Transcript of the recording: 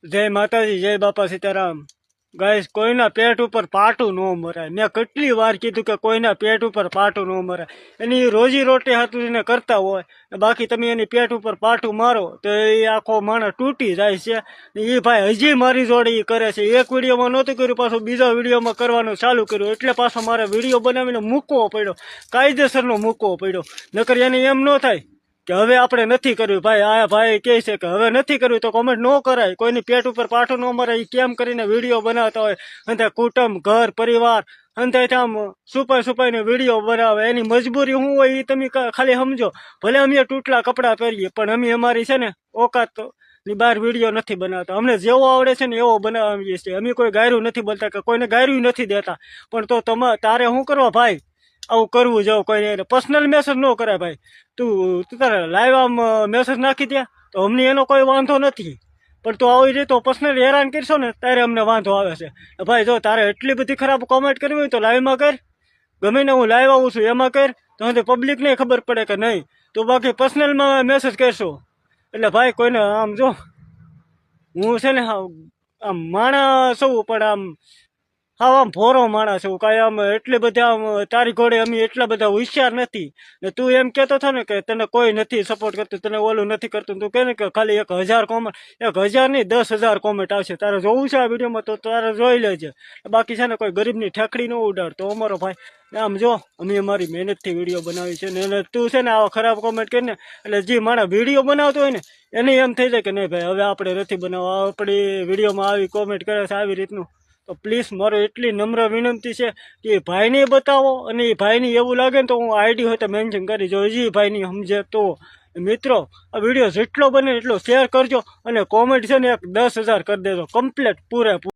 જય માતાજી, જય બાપા સીતારામ। ગાઈસ, કોઈના પેટ ઉપર પાટું ન મરાય। મેં કેટલી વાર કીધું કે કોઈના પેટ ઉપર પાટું ન મરાય। એની રોજી રોટી હાથું એને કરતા હોય, બાકી તમે એની પેટ ઉપર પાટું મારો તો એ આખો માણસ તૂટી જાય છે। એ ભાઈ હજી મારી જોડે એ કરે છે। એક વિડીયોમાં નહોતું કર્યું, પાછું બીજા વિડીયોમાં કરવાનું ચાલુ કર્યું, એટલે પાછો મારે વિડીયો બનાવીને મૂકવો પડ્યો, કાયદેસરનો મૂકવો પડ્યો। નકર એને એમ ન થાય કે હવે આપણે નથી કર્યું। ભાઈ આ ભાઈ કહે છે કે હવે નથી કર્યું તો કોમેન્ટ ન કરાય। કોઈની પેટ ઉપર પાઠું ન મરાય, કેમ કરીને વિડીયો બનાવતા હોય અને કુટુંબ ઘર પરિવાર અને આમ છુપાઈને વિડીયો બનાવે। એની મજબૂરી શું હોય એ તમે ખાલી સમજો। ભલે અમે તૂટલા કપડાં પહેરીએ, પણ અમે અમારી છે ને ઓકાત ની બહાર વિડીયો નથી બનાવતા। અમને જેવો આવડે છે ને એવો બનાવીએ છીએ। અમે કોઈ ગાયરું નથી બોલતા કે કોઈને ગાયરું નથી દેતા, પણ તો તારે શું કરવા ભાઈ આવું કરવું? જાવ કોઈને પર્સનલ મેસેજ ન કરાય ભાઈ। તું તારે લાઈવ આમ મેસેજ નાખી દે તો અમને એનો કોઈ વાંધો નથી, પણ તું આવી રીતે પર્સનલ હેરાન કરશો ને ત્યારે અમને વાંધો આવે છે। ભાઈ જો તારે એટલી બધી ખરાબ કોમેન્ટ કરવી હોય તો લાઈવમાં કર, ગમે ને હું લાઈવ આવું છું એમાં કર, તો પબ્લિકને ખબર પડે કે નહીં। તો બાકી પર્સનલમાં મેસેજ કરશો એટલે ભાઈ કોઈને આમ જો હું છે ને આમ માણસ છું, પણ આમ ભોરો માણસ છું। કાંઈ આમ એટલી બધી આમ તારી ઘોડે અમે એટલા બધા હોશિયાર નથી। ને તું એમ કહેતો હતો ને કે તને કોઈ નથી સપોર્ટ કરતું, તને ઓલું નથી કરતું, તું કહે ને કે ખાલી 1000 કોમેન્ટ, 1000 નહીં 10,000 કોમેન્ટ આવશે। તારે જોવું છે આ વિડીયોમાં તો તારે જોઈ લેજે। બાકી છે ને કોઈ ગરીબની ઠેકડી ન ઉડાડ તો અમારો ભાઈ આમ જો અમે અમારી મહેનતથી વિડીયો બનાવી છે ને તું છે ને આવા ખરાબ કોમેન્ટ કરીને એટલે જે માણસ વિડીયો બનાવતો હોય ને એને એમ થઈ જાય કે નહીં ભાઈ હવે આપણે નથી બનાવવા, આપણી વિડીયોમાં આવી કોમેન્ટ કરે છે આવી રીતનું। તો પ્લીઝ મારો એટલી નમ્ર વિનંતી છે કે એ ભાઈને બતાવો, અને એ ભાઈને એવું લાગે ને તો હું આઈડી હોય તો મેન્શન કરી જો, હજી ભાઈની સમજે તો। મિત્રો આ વિડીયો જેટલો બને એટલો શેર કરજો, અને કોમેન્ટ છે ને 10,000 કરી દેજો કમ્પ્લીટ પૂરેપૂરો।